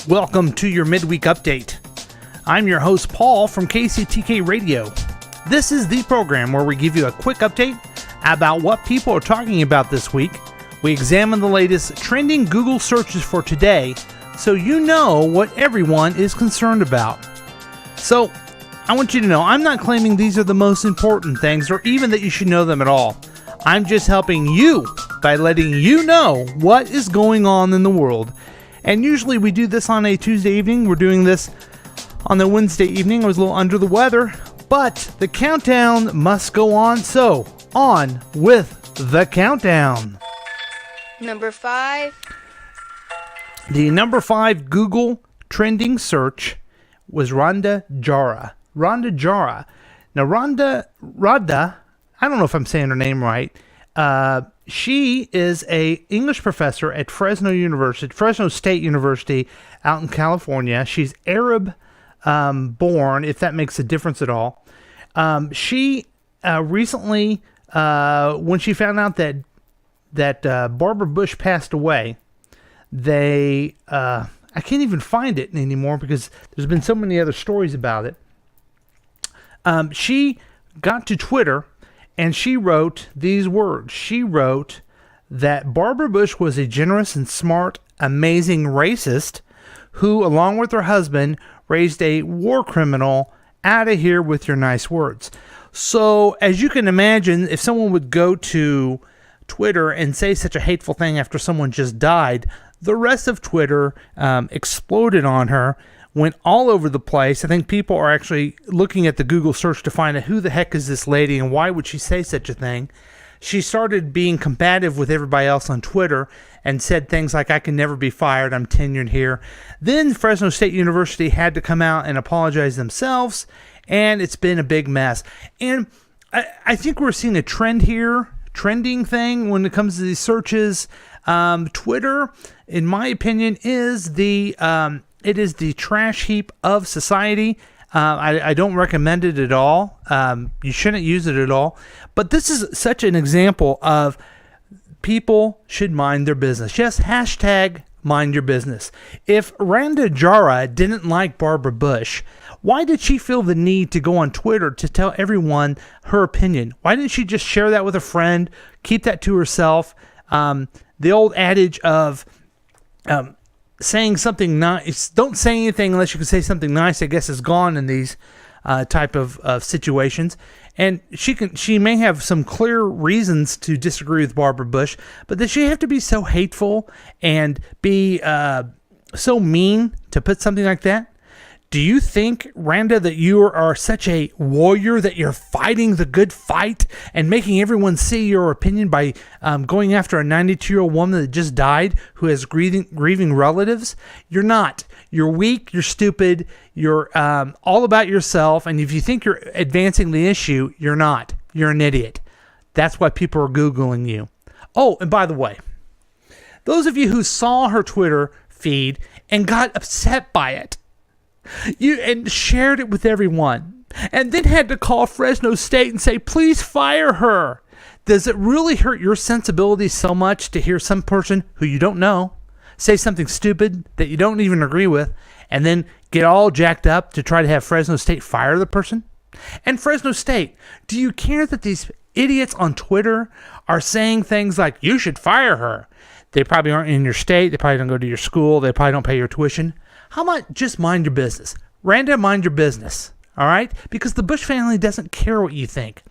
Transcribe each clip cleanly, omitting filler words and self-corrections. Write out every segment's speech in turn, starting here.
Welcome to your midweek update. I'm your host, Paul, from KCTK Radio. This is the program where we give you a quick update about what people are talking about this week. We examine the latest trending Google searches for today so you know what everyone is concerned about. So, I want you to know I'm not claiming these are the most important things or even that you should know them at all. I'm just helping you by letting you know what is going on in the world. And usually we do this on a Tuesday evening. We're doing this on the Wednesday evening. I was a little under the weather, but the countdown must go on. So, on with the countdown. Number 5. The number 5 Google trending search was Rhonda Jara. Rhonda Jara. Now, Rhonda, I don't know if I'm saying her name right. She is a English professor at Fresno State University out in California. She's Arab born, if that makes a difference at all. She recently, when she found out that Barbara Bush passed away, I can't even find it anymore because there's been so many other stories about it. She got to Twitter and she wrote these words. She wrote that Barbara Bush was a generous and smart, amazing racist who, along with her husband, raised a war criminal. Out of here with your nice words. So, as you can imagine, if someone would go to Twitter and say such a hateful thing after someone just died, the rest of Twitter exploded on her, went all over the place. I think people are actually looking at the Google search to find out who the heck is this lady and why would she say such a thing. She started being combative with everybody else on Twitter and said things like, I can never be fired, I'm tenured here. Then Fresno State University had to come out and apologize themselves, and it's been a big mess. And I think we're seeing a trending thing when it comes to these searches. Twitter, in my opinion, is the trash heap of society. I don't recommend it at all. You shouldn't use it at all. But this is such an example of people should mind their business. Yes, hashtag mind your business. If Rhonda Jara didn't like Barbara Bush, why did she feel the need to go on Twitter to tell everyone her opinion? Why didn't she just share that with a friend, keep that to herself? The old adage of saying something nice, don't say anything unless you can say something nice, I guess, is gone in these type of situations. And she may have some clear reasons to disagree with Barbara Bush, but does she have to be so hateful and be so mean to put something like that? Do you think, Rhonda, that you are such a warrior that you're fighting the good fight and making everyone see your opinion by going after a 92-year-old woman that just died who has grieving relatives? You're not. You're weak. You're stupid. You're all about yourself. And if you think you're advancing the issue, you're not. You're an idiot. That's why people are Googling you. Oh, and by the way, those of you who saw her Twitter feed and got upset by it, and shared it with everyone, and then had to call Fresno State and say, please fire her. Does it really hurt your sensibilities so much to hear some person who you don't know say something stupid that you don't even agree with, and then get all jacked up to try to have Fresno State fire the person? And Fresno State, do you care that these idiots on Twitter are saying things like, you should fire her? They probably aren't in your state. They probably don't go to your school. They probably don't pay your tuition. How about just mind your business? Rhonda, mind your business, all right? Because the Bush family doesn't care what you think.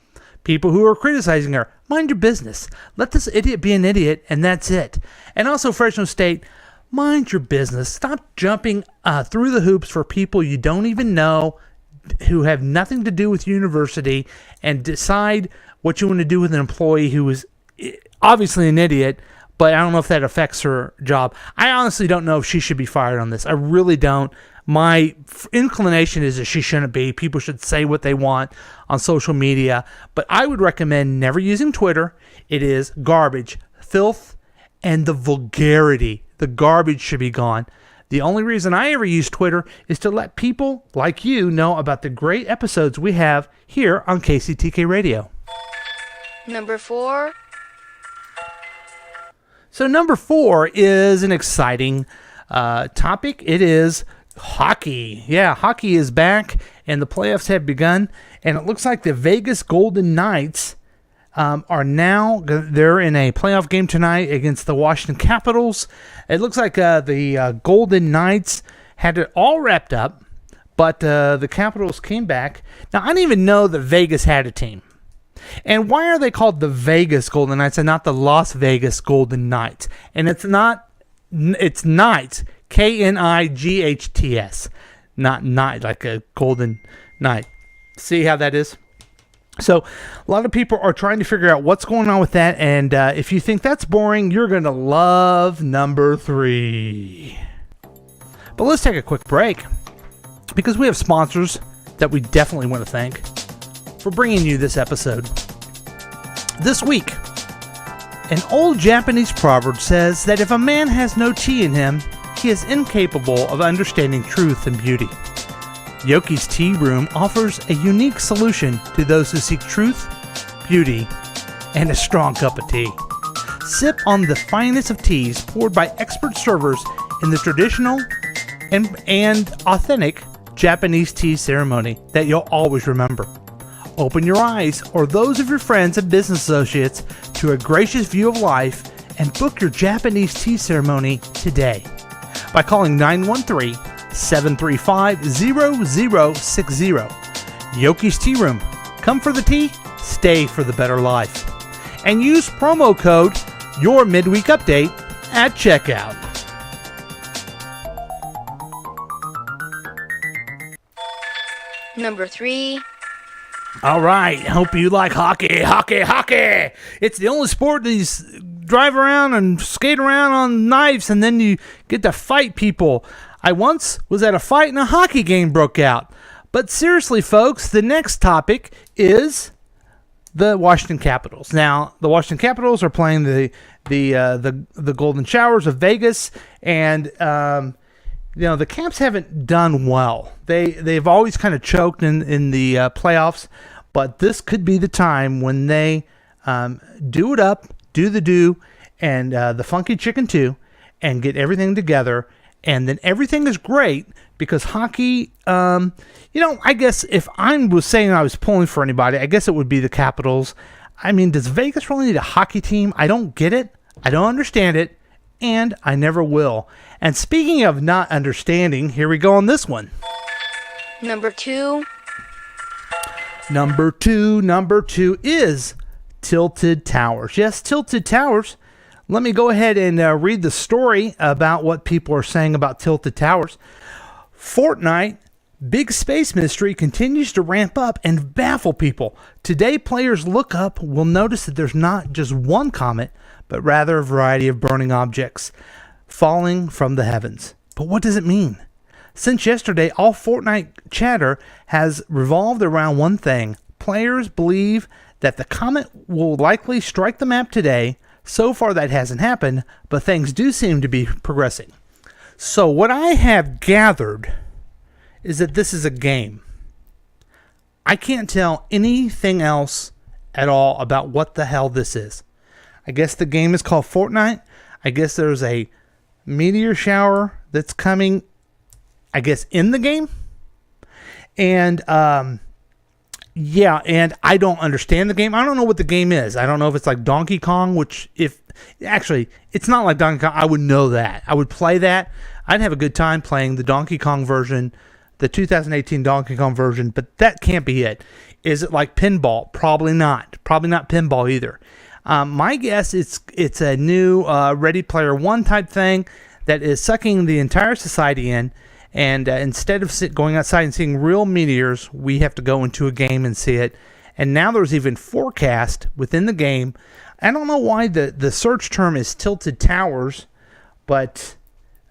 People who are criticizing her, mind your business. Let this idiot be an idiot, and that's it. And also, Fresno State, mind your business. Stop jumping through the hoops for people you don't even know who have nothing to do with university, and decide what you want to do with an employee who is obviously an idiot, but I don't know if that affects her job. I honestly don't know if she should be fired on this. I really don't. My inclination is that she shouldn't be. People should say what they want on social media. But I would recommend never using Twitter. It is garbage, filth, and the vulgarity. The garbage should be gone. The only reason I ever use Twitter is to let people like you know about the great episodes we have here on KCTK Radio. Number 4. So number 4 is an exciting topic. It is hockey. Yeah, hockey is back, and the playoffs have begun. And it looks like the Vegas Golden Knights they're in a playoff game tonight against the Washington Capitals. It looks like the Golden Knights had it all wrapped up, but the Capitals came back. Now, I didn't even know that Vegas had a team. And why are they called the Vegas Golden Knights and not the Las Vegas Golden Knights? And it's Knights, Knights, not night, like a golden night. See how that is? So a lot of people are trying to figure out what's going on with that. And if you think that's boring, you're going to love number 3. But let's take a quick break because we have sponsors that we definitely want to thank for bringing you this episode. This week, an old Japanese proverb says that if a man has no tea in him, he is incapable of understanding truth and beauty. Yoki's Tea Room offers a unique solution to those who seek truth, beauty, and a strong cup of tea. Sip on the finest of teas poured by expert servers in the traditional and authentic Japanese tea ceremony that you'll always remember. Open your eyes or those of your friends and business associates to a gracious view of life and book your Japanese tea ceremony today by calling 913-735-0060. Yoki's Tea Room. Come for the tea, stay for the better life. And use promo code Your Midweek Update at checkout. Number 3. All right, hope you like hockey. It's the only sport that you drive around and skate around on knives, and then you get to fight people. I once was at a fight and a hockey game broke out. But seriously, folks, the next topic is the Washington Capitals. Now, the Washington Capitals are playing the Golden Showers of Vegas, and the Caps haven't done well. They've always kind of choked in the playoffs, but this could be the time when they do it up, do the do, and the funky chicken too, and get everything together, and then everything is great because hockey. I guess if I was saying I was pulling for anybody, I guess it would be the Capitals. I mean, does Vegas really need a hockey team? I don't get it. I don't understand it. And I never will. And speaking of not understanding, here we go on this one. Number 2. Number two is Tilted Towers. Yes, Tilted Towers. Let me go ahead and read the story about what people are saying about Tilted Towers. Fortnite Big Space Mystery continues to ramp up and baffle people. Today, players look up will notice that there's not just one comet, but rather a variety of burning objects falling from the heavens. But what does it mean? Since yesterday, all Fortnite chatter has revolved around one thing. Players believe that the comet will likely strike the map today. So far, that hasn't happened, but things do seem to be progressing. So what I have gathered is that this is a game. I can't tell anything else at all about what the hell this is. I guess the game is called Fortnite. I guess there's a meteor shower that's coming, I guess, in the game. And, and I don't understand the game. I don't know what the game is. I don't know if it's like Donkey Kong, actually, it's not like Donkey Kong. I would know that. I would play that. I'd have a good time playing the Donkey Kong version, the 2018 Donkey Kong version, but that can't be it. Is it like pinball? Probably not. Probably not pinball either. My guess it's a new Ready Player One type thing that is sucking the entire society in, and instead of going outside and seeing real meteors, we have to go into a game and see it. And now there's even forecast within the game. I don't know why the search term is Tilted Towers, but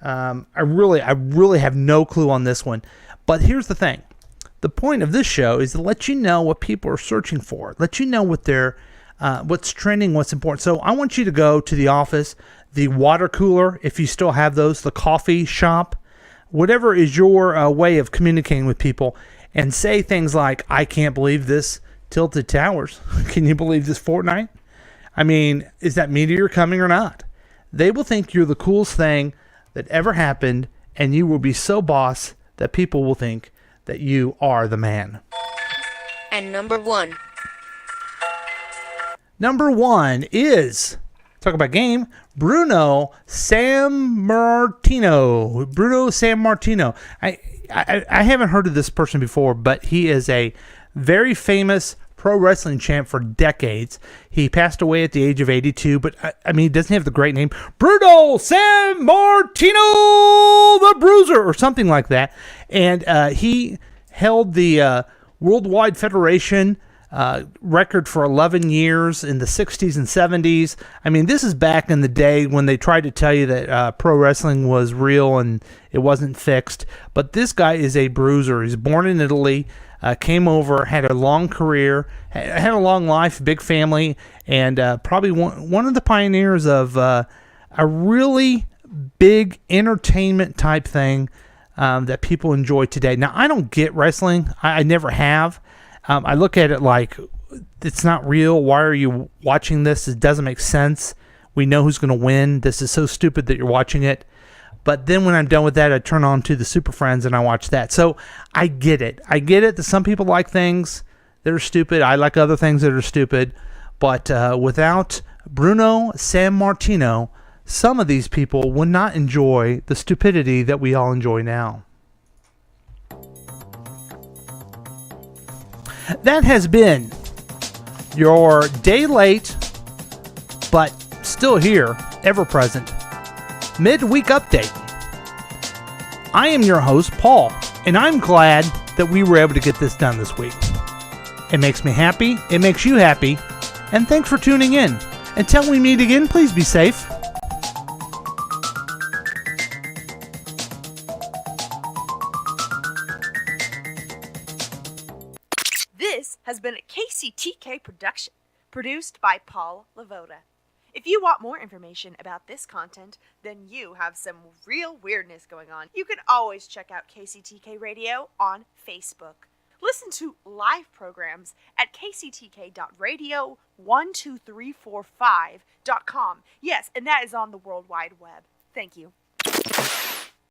I really have no clue on this one. But here's the thing. The point of this show is to let you know what people are searching for. Let you know what what's trending, what's important. So I want you to go to the office, the water cooler, if you still have those, the coffee shop, whatever is your way of communicating with people, and say things like, I can't believe this Tilted Towers. Can you believe this Fortnite? I mean, is that meteor coming or not? They will think you're the coolest thing that ever happened, and you will be so boss that people will think that you are the man. And number 1. Number 1 is, talk about game, Bruno Sammartino. Bruno Sammartino. I haven't heard of this person before, but he is a very famous pro wrestling champ for decades. He passed away at the age of 82, but I mean, he doesn't have the great name. Bruno Sammartino, the Bruiser, or something like that. And he held the Worldwide Federation record for 11 years in the 60s and 70s. I mean, this is back in the day when they tried to tell you that pro wrestling was real and it wasn't fixed. But this guy is a bruiser. He's born in Italy, came over, had a long career, had a long life, big family, and probably one of the pioneers of a really big entertainment type thing that people enjoy today. Now, I don't get wrestling. I never have. I look at it like, it's not real. Why are you watching this? It doesn't make sense. We know who's going to win. This is so stupid that you're watching it. But then when I'm done with that, I turn on to the Super Friends and I watch that. So I get it. I get it that some people like things that are stupid. I like other things that are stupid. But without Bruno Sammartino, some of these people would not enjoy the stupidity that we all enjoy now. That has been your day late, but still here, ever present, midweek update. I am your host, Paul, and I'm glad that we were able to get this done this week. It makes me happy, it makes you happy, and thanks for tuning in. Until we meet again, please be safe. This has been a KCTK production, produced by Paul Lavoda. If you want more information about this content, then you have some real weirdness going on. You can always check out KCTK Radio on Facebook. Listen to live programs at kctk.radio12345.com. Yes, and that is on the World Wide Web. Thank you.